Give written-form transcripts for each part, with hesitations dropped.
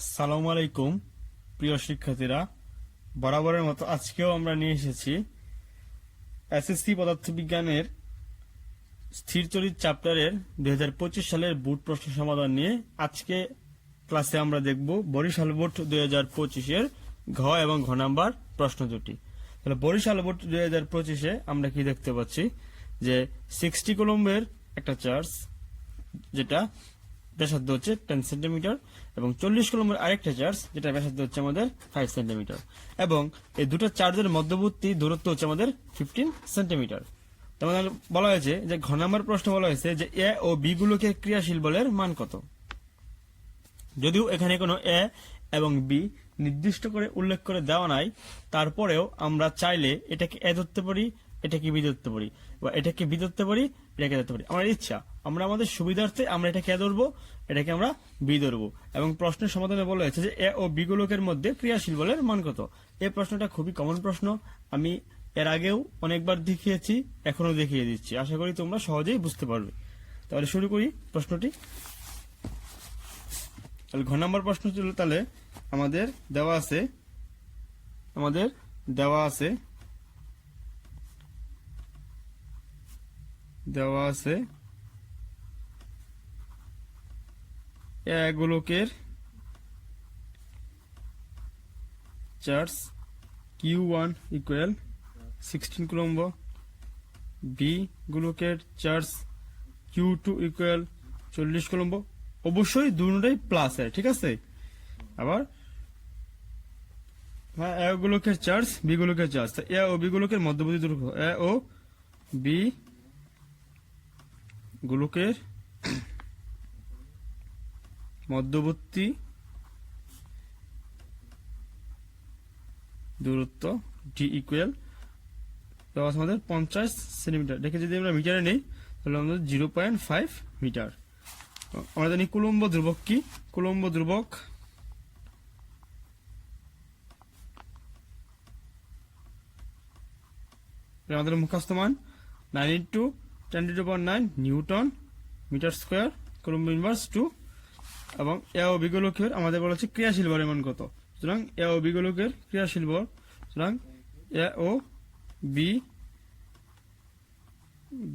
আসসালামু আলাইকুম প্রিয় শিক্ষার্থীরা, বরাবরের মতো আজকেও আমরা নিয়ে এসেছি এসএসসি পদার্থবিজ্ঞানের স্থির চরিত চ্যাপ্টারের 2025 সালের বোর্ড প্রশ্ন সমাধান নিয়ে। আজকে ক্লাসে আমরা দেখব বরিশাল বোর্ড 2025-এর ঘ এবং ঘ নাম্বার প্রশ্ন দুটি। তাহলে বরিশাল বোর্ড 2025-এ আমরা কি দেখতে পাচ্ছি যে 60 কুলম্বের একটা চার্জ, যেটা ব্যাসার্ধ হচ্ছে 10 সেন্টিমিটার, এবং 40 কুলম্বের আরেকটা চার্জ, যেটা ব্যাসার্ধ হচ্ছে আমাদের 5 সেন্টিমিটার, এবং এই দুটো চার্জের মধ্যবর্তী দূরত্ব হচ্ছে আমাদের 15 সেন্টিমিটার। তোমাদের বলা হয়েছে যে ঘ নম্বর প্রশ্ন বলা হয়েছে যে এ ও বি গুলোকে ক্রিয়াশীল বলের মান কত। যদিও এখানে কোনো এ এবং বি নির্দিষ্ট করে উল্লেখ করে দেওয়া নাই, তারপরেও আমরা চাইলে এটাকে এ ধরতে পারি, এটাকে বি ধরতে পারি, বা এটাকে বি ধরতে পারি, এটাকে ধরতে পারি। আমার ইচ্ছা, আমরা আমাদের সুবিধার্থে আমরা এটাকে এ ধরবো, এটাকে আমরা বি ধরবো। এবং প্রশ্নের সমাধানে বলা হয়েছে যে এ ও বি গোলকের মধ্যে ক্রিয়াশীল বলের মান কত। এই প্রশ্নটা খুবই কমন প্রশ্ন, আমি এর আগেও অনেকবার দেখিয়েছি, এখনো দেখিয়ে দিচ্ছি। আশা করি তোমরা সহজেই বুঝতে পারবে। তাহলে শুরু করি প্রশ্নটি। তাহলে ঘ নম্বর প্রশ্ন ছিল, তাহলে আমাদের দেওয়া আছে এ গোলকের charge Q1 equal 16 coulomb, B গোলকের চার্জ Q2 ইকুয়াল 40 কুলম্ব। অবশ্যই দুটোটাই প্লাস এর, ঠিক আছে। আবার এ গোলকের চার্জ, বি গোলকের চার্জ, এ ও বি গোলকের মধ্যবর্তী দূরত্ব, এ ও বি গোলকের মধ্যবর্তী দূরত্ব ডি ইকুয়াল আমাদের 50 সেন্টিমিটার। দেখে যদি আমরা মিটারে নেই তাহলে আমাদের 0.5 মিটার। আমরা জানি কুলম্ব ধ্রুবক কি, কুলম্ব ধ্রুবক আমাদের মুখস্থ মান 9 × 10⁹ newton metre square, coulomb inverse 2। এবং এ ও বি গোলকের আমাদের বলা হচ্ছে ক্রিয়াশীল বলের মান কত। সুতরাং এ ও বি গোলকের ক্রিয়াশীল বল, সুতরাং এ ও বি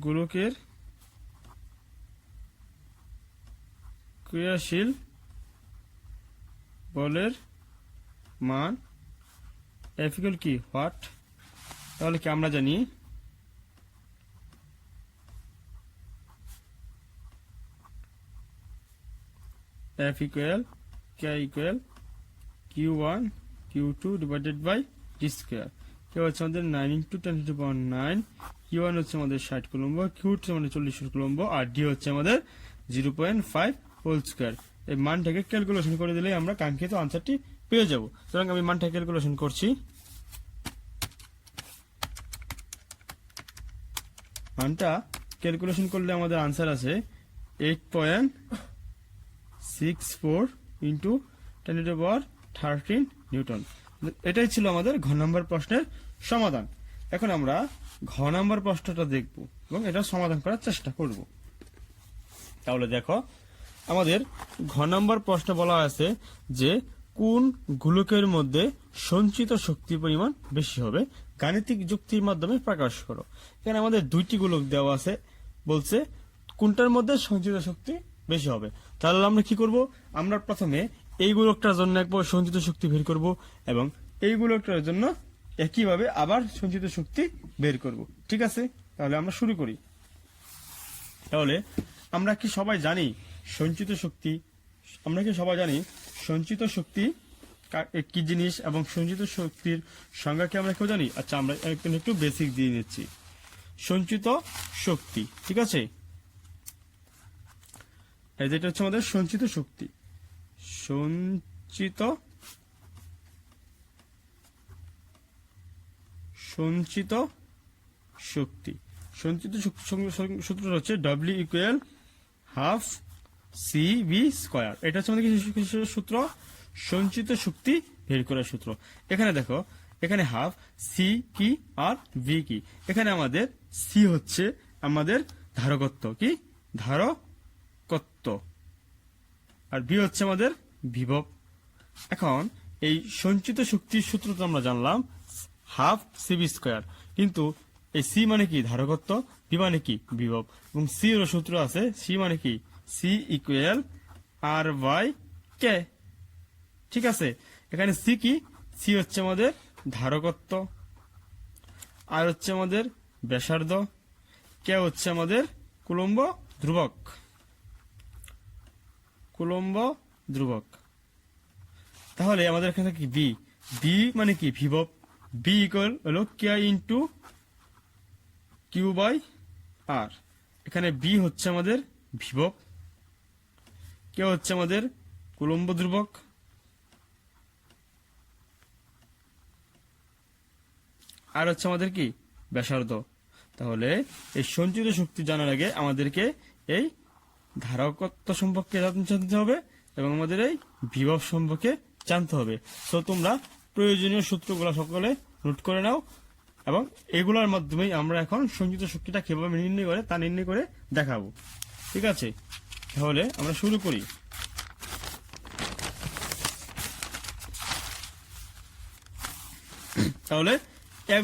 গোলকের ক্রিয়াশীল বলের মান এফ ইকুয়াল কি হোয়াট। তাহলে কি আমরা জানি F equal k equal Q1 Q2 divided by d square. K হচ্ছে আমাদের 9 × 10⁹, Q1 হচ্ছে আমাদের 60 কুলম্ব, Q2 হচ্ছে আমাদের 40 কুলম্ব, আর ডি হচ্ছে আমাদের 0.5 হোল স্কোয়ার। এই মানটাকে ক্যালকুলেশন করে দিলেই আমরা কাঙ্ক্ষিত আনসারটি পেয়ে যাব। সুতরাং আমি মানটা ক্যালকুলেশন করছি। মানটা ক্যালকুলেশন করলে আমাদের আনসার আছে 8.64 × 10⁻13 নিউটন। এটাই ছিল আমাদের ঘ নম্বর প্রশ্নের সমাধান। এখন আমরা ঘ নম্বর প্রশ্নটা দেখব এবং এটা সমাধান করার চেষ্টা করব। তাহলে দেখো, আমাদের ঘ নম্বর প্রশ্ন বলা আছে যে কোন গোলকের মধ্যে সঞ্চিত শক্তির পরিমাণ বেশি হবে, গাণিতিক যুক্তির মাধ্যমে প্রকাশ করো। এখানে আমাদের দুইটি গোলক দেওয়া আছে, বলছে কোনটার মধ্যে সঞ্চিত শক্তি বেশি হবে। তাহলে আমরা কি করব, আমরা প্রথমে এই গোলকটার জন্য একবার সঞ্চিত শক্তি বের করব, এবং এই গোলকটার জন্য একইভাবে আবার সঞ্চিত শক্তি বের করব। ঠিক আছে, তাহলে আমরা শুরু করি। তাহলে আমরা কি সবাই জানি সঞ্চিত শক্তি, সঞ্চিত শক্তি কি জিনিস এবং সঞ্চিত শক্তির সংজ্ঞা কি আমরা কেউ জানি? আচ্ছা, আমরা একটু বেসিক দিয়ে নিচ্ছি। সঞ্চিত শক্তি, ঠিক আছে, যেটা হচ্ছে আমাদের সঞ্চিত শক্তি। সঞ্চিত শক্তি সূত্রটা হচ্ছে W equal half CV square. এটা হচ্ছে আমাদের কিসের সূত্র? সঞ্চিত শক্তি বের করার সূত্র। এখানে দেখো, এখানে হাফ, সি কি আর ভি কি। এখানে আমাদের সি হচ্ছে আমাদের ধারকত্ব, কি ধারকত্ব, আর ভি হচ্ছে আমাদের বিভব। এখন এই সঞ্চিত শক্তির সূত্র তো আমরা জানলাম হাফ সিবি স্কোয়ার, কিন্তু এই সি মানে কি ধারকত্ব, বি মানে কি বিভব, এবং সি এর সূত্র আছে সি মানে কি সি ইকুয়াল আর বাই কে। ঠিক আছে, এখানে সি কি, সি হচ্ছে আমাদের ধারকত্ব, আর হচ্ছে আমাদের ব্যাসার্ধ, কে হচ্ছে আমাদের কুলম্ব ধ্রুবক, কুলম্ব ধ্রুবক। তাহলে আমাদের এখানে থাকে বি, বি মানে কি বিভব, বি ইকুয়াল হলো কে ইন্টু কিউ বাই আর। এখানে বি হচ্ছে আমাদের বিভব, কে হচ্ছে আমাদের কুলম্ব ধ্রুবক, আর হচ্ছে আমাদের কি ব্যাসার্ধ। তাহলে এই সঞ্চিত শক্তি জানার আগে আমাদেরকে এই ধারকত্ব সম্পর্কে জানতে হবে এবং আমাদের এই বিভব সম্পর্কে জানতে হবে। তো তোমরা প্রয়োজনীয় সূত্রগুলো সকলে নোট করে নাও, এবং এগুলোর মাধ্যমেই আমরা এখন সঞ্চিত শক্তিটা কিভাবে নির্ণয় করে তা নির্ণয় করে দেখাবো। ঠিক আছে, তাহলে আমরা শুরু করি। তাহলে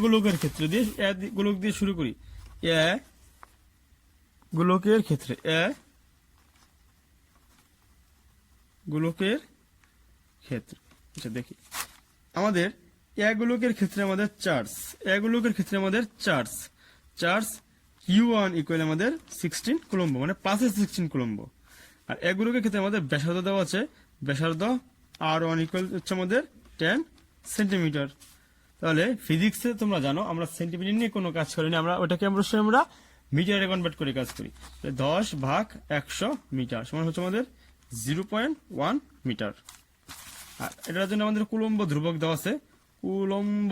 গোলকের ক্ষেত্রে দিয়ে গোলক দিয়ে শুরু করি। গোলকের ক্ষেত্রে গোলকের ক্ষেত্রে আচ্ছা দেখি, আমাদের গোলকের ক্ষেত্রে আমাদের চার্জ Q1 ইকুয়াল আমাদের 16 কুলম্ব, মানে 5/16 কুলম্ব। আর গোলকের ক্ষেত্রে আমাদের ব্যাসার্ধ দেওয়া আছে, ব্যাসার্ধ R1 ইকুয়াল হচ্ছে আমাদের 10 সেন্টিমিটার। তাহলে ফিজিক্সে তোমরা জানো আমরা সেন্টিমিটার নিয়ে কোনো কাজ করিনি, আমরা ওটাকে অবশ্যই আমরা মিটারে কনভার্ট করে কাজ করি। 10/100 মিটার সমান হচ্ছে আমাদের 0.1 মিটার। আর এটার জন্য আমাদের কুলম্ব ধ্রুবক দেওয়া আছে, কুলম্ব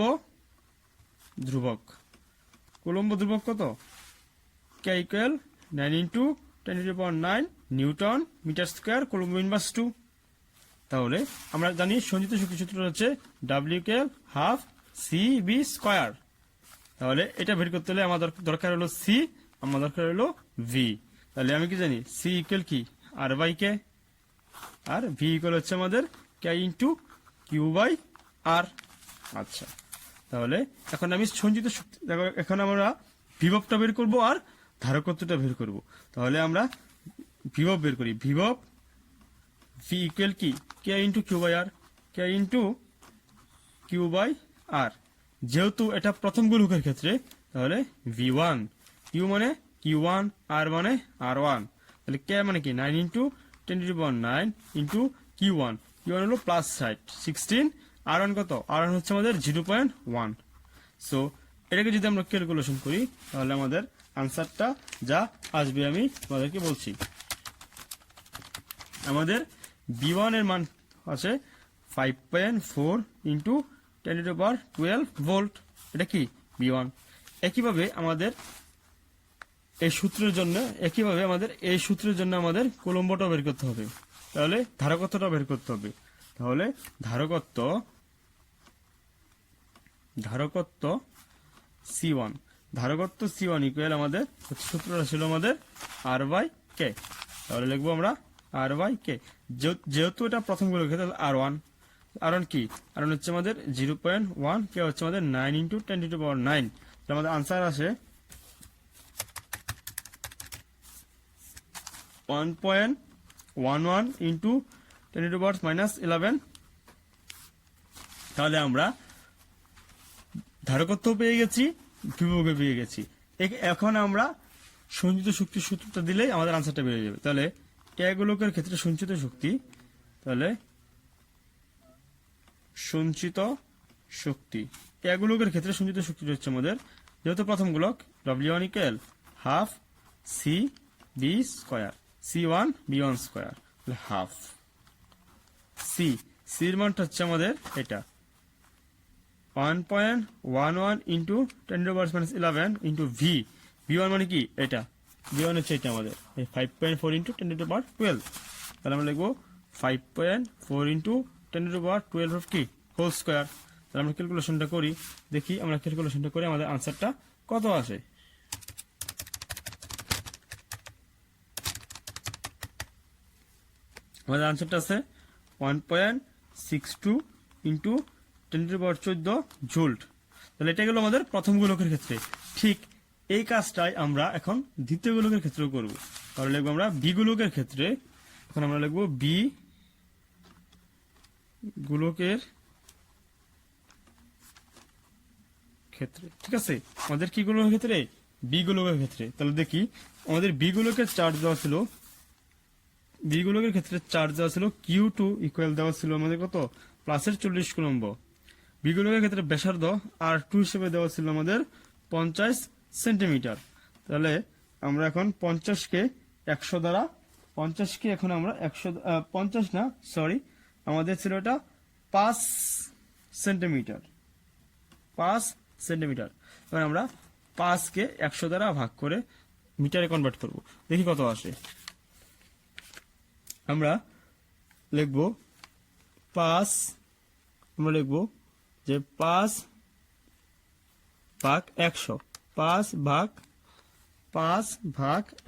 ধ্রুবক কত, k equal 9 × 10⁹ newton metre square coulomb inverse 2। তাহলে আমরা জানি সঞ্চিত শক্তি সূত্র হচ্ছে W equal half C B square. তাহলে এটা বের করতে হলে আমাদের দরকার হলো সি, আমার দরকার হলো ভি। তাহলে আমি কি জানি সি ইকুয়াল কি আর বাই কে, আর ভি ইকুয়াল হচ্ছে আমাদের k into q by r. আচ্ছা, তাহলে এখন আমি সঞ্চিত শক্তি দেখো, এখন আমরা বিভবটা বের করব আর ধারকত্বটা বের করব। তাহলে আমরা বিভব বের করি, বিভব ভি ইকুয়াল কি k into q by r, k into q by r. যেহেতু এটা প্রথম গোলকের ক্ষেত্রে তাহলে V1, কিউ মানে Q1, আর মানে R1, তাহলে কে মানে কি 9 × 10⁹ ইন্টু Q1 হলো প্লাস সাইড 16, R1 কত, R1 হচ্ছে আমাদের 0.1। সো এটাকে যদি আমরা ক্যালকুলেশন করি তাহলে আমাদের আনসারটা যা আসবে আমি তোমাদেরকে বলছি। আমাদের V1 এর মান আছে 5.4 × 10⁻12 ভোল্ট, এটা কি V1। একইভাবে আমাদের এই সূত্রের জন্য আমাদের কুলম্বটা বের করতে হবে, তাহলে ধারকত্বটা বের করতে হবে। তাহলে ধারকত্ব C1 ইকুয়াল আমাদের সূত্রটা ছিল আমাদের আর বাই কে। তাহলে লিখবো আমরা আর বাই কে, যেহেতু এটা প্রথম গোলকের ক্ষেত্রে R1 কি, R1 হচ্ছে আমাদের 0.1, কে হচ্ছে আমাদের 9 × 10⁹। আমাদের আনসার আসে 1.11 × 10⁻11। তাহলে আমরা ধারকত্ব পেয়ে গেছি, বিভবকে পেয়ে গেছি। এখন আমরা সঞ্চিত শক্তির সূত্রটা দিলেই আমাদের আনসারটা বেরিয়ে যাবে। তাহলে গোলকের ক্ষেত্রে সঞ্চিত শক্তি, তাহলে সঞ্চিত শক্তি গোলকের ক্ষেত্রে সঞ্চিত শক্তি হচ্ছে আমাদের, যেহেতু প্রথম গোলক W1 equal half C B square, C1 B1 square, half C এর মানটা হচ্ছে আমাদের এটা 1.11 × 10⁻11 ইন্টু V1 মানে কি এটা, V1 হচ্ছে এটা আমাদের 5.4 × 10⁻12। তাহলে আমরা লিখবো 5.4 × 10⁻12 কি হোল স্কয়ার। তাহলে আমরা ক্যালকুলেশনটা করি, দেখি আমরা ক্যালকুলেশনটা করে আমাদের আনসারটা কত আসে। আমাদের আনসারটা আছে 62 ইন্টু 10⁻14 জুল। তাহলে এটা গেল আমাদের প্রথম গোলকের ক্ষেত্রে। ঠিক এই কাজটাই আমরা এখন দ্বিতীয় গোলকের ক্ষেত্রেও করব। তাহলে লিখবো আমরা বি গোলকের ক্ষেত্রে, এখন আমরা লিখবো বি গোলকের ক্ষেত্রে। ঠিক আছে, আমাদের কি গোলকের ক্ষেত্রে? বি গোলকের ক্ষেত্রে। তাহলে দেখি আমাদের বি গোলকের চার্জ দেওয়া ছিল, বি গোলকের ক্ষেত্রে চার্জ দেওয়া ছিল Q2 ইকুয়াল দেওয়া ছিল আমাদের কত? প্লাসের 40 কুলম্ব। বি গোলকের ক্ষেত্রে ব্যাসার্ধ R2 হিসেবে দেওয়া ছিল আমাদের 50 সেন্টিমিটার। তাহলে আমরা এখন 50কে 100 দ্বারা, 50কে এখন আমরা 50 না, সরি, আমাদের ছিল এটা 5 সেন্টিমিটার, 5 সেন্টিমিটার। এবার আমরা 5কে 100 দ্বারা ভাগ করে মিটারে কনভার্ট করব, দেখি কত আসে। আমরা লিখব 5, আমরা লিখব যে 5 ভাগ 100, 5 ভাগ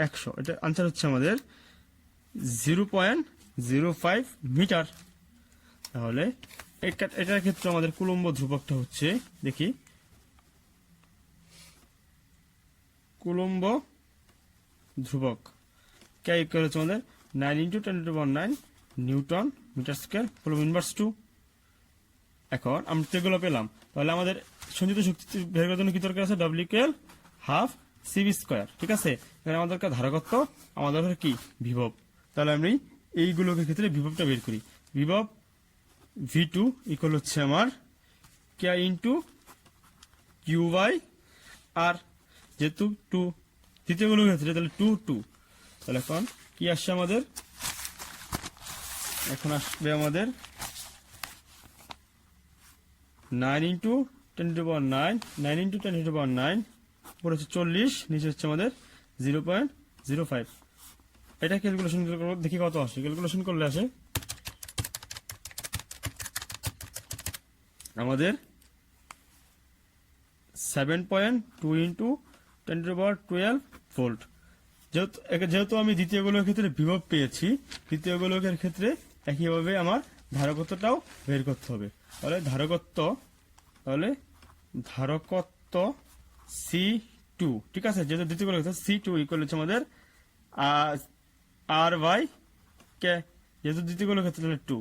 100, এটা আনসার হচ্ছে আমাদের 0.05 মিটার। তাহলে এটার ক্ষেত্রে আমাদের কুলম্ব ধ্রুবকটা হচ্ছে, দেখি, কুলম্ব ধ্রুবক কে ইকুয়াল হচ্ছে আমাদের 9 × 10⁻9 newton metre square coulomb inverse 2। এখন আমরা এগুলো পেলাম। তাহলে আমাদের সঞ্চিত শক্তি বের করার জন্য কি দরকার আছে? W = ½ CV square. ঠিক আছে, এখানে আমাদের ধারকত্ব, আমাদের কি বিভব। তাহলে আমি এইগুলোর ক্ষেত্রে বিভবটা বের করি। বিভব V2 ইকুয়াল হচ্ছে আমার K × Q/R, যেহেতু 2 দ্বিতীয় গুলোর ক্ষেত্রে, তাহলে 2 তাহলে এখন কি আসছে আমাদের? এখন আসবে আমাদের 9 × 10⁻9, 9 × 10⁻9, উপরে হচ্ছে 40, নিচে হচ্ছে আমাদের 0.05। এটা ক্যালকুলেশন করব, দেখি কত আসে। ক্যালকুলেশন করলে আসে আমাদের 7.2 × 10⁻12 ভোল্ট। যেহেতু আমি দ্বিতীয় গোলকের ক্ষেত্রে বিভব পেয়েছি, তৃতীয় গোলকের ক্ষেত্রে একইভাবে আমার ধারকত্বটাও বের করতে হবে। তাহলে ধারকত্ব C2, ঠিক আছে, যেহেতু দ্বিতীয় গোলকের ক্ষেত্রে C2 ইকুয়াল হচ্ছে আমাদের R/K, যেহেতু দ্বিতীয় গোলকের ক্ষেত্রে 2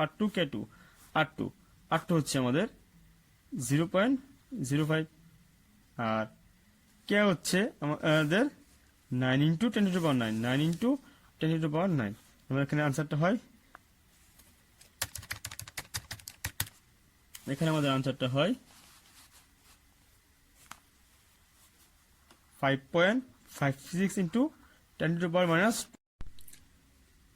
R2 K2, R2 হচ্ছে আমাদের 0.05, আর K হচ্ছে আমাদের 9 × 10⁻9, 9 × 10⁻9। আমার এখানে আনসারটা হয়, এখানে আমাদের আনসারটা হয় 5.56 × 10⁻²।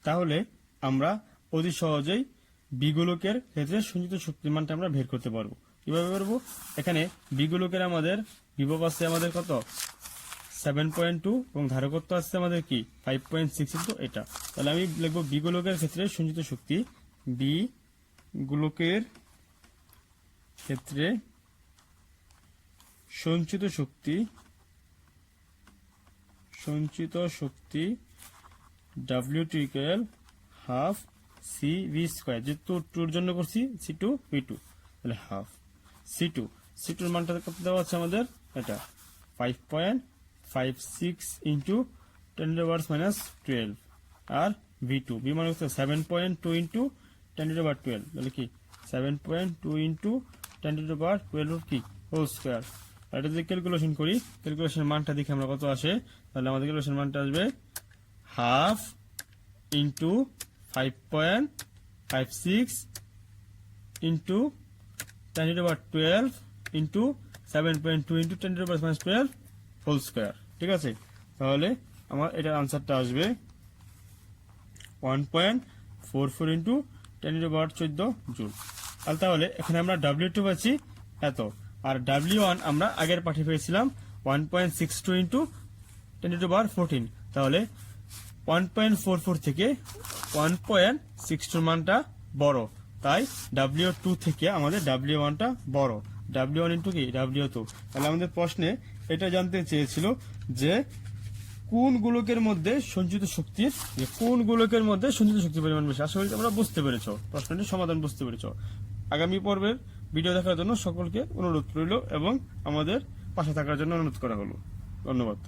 তাহলে আমরা অতি সহজেই বি গোলকের ক্ষেত্রে সঞ্চিত শক্তির মানটা আমরা বের করতে পারবো। কিভাবে পারবো? এখানে বি গোলকের আমাদের বিভব আছে আমাদের কত? 7.2 এবং ধারকত্ব আছে আমাদের কি 5.6 × এটা। তাহলে আমি লিখবো বি গোলকের ক্ষেত্রে সঞ্চিত শক্তি, বি গোলকের ক্ষেত্রে সঞ্চিত শক্তি W2 = ½ CV স্কয়ার, যেহেতু 2 এর জন্য করছি C2 V2, তাহলে হাফ C2 এর মানটা কত দেওয়া আছে আমাদের? এটা 5.56 × 10⁻12, আর V2 বি মান হচ্ছে 7.2 × 10⁻12, তাহলে কি 7.2 × 10⁻12 কি হোল স্কয়ার। এটা যদি ক্যালকুলেশন করি, ক্যালকুলেশনের মানটা দেখি আমরা কত আসে। তাহলে আমাদের ক্যালকুলেশন মানটা আসবে ½ × 5.56 × 10⁻12 × 7.2 × 10⁻12 হোল স্কয়ার। ঠিক আছে, তাহলে আমার এটার আনসারটা আসবে 1.44 × 10⁻14 জুল। আর তাহলে এখানে আমরা W2 পাচ্ছি এত, আর W1 আমরা আগের পাঠে পেয়েছিলাম 1.62 × 10⁻14। তাহলে 1.44 থেকে 1.62 মানটা বড়, তাই W2 থেকে আমাদের W1টা বড়। W1 × কি W2। তাহলে আমাদের প্রশ্নে এটা জানতে চেয়েছিল যে কোন গোলকের মধ্যে সঞ্চিত শক্তির পরিমাণ বেশি? আশা করি তোমরা বুঝতে পেরেছো, প্রশ্নটির সমাধান বুঝতে পেরেছো। আগামী পর্বের ভিডিও দেখার জন্য সকলকে অনুরোধ রইল এবং আমাদের পাশে থাকার জন্য অনুরোধ করা হলো। ধন্যবাদ।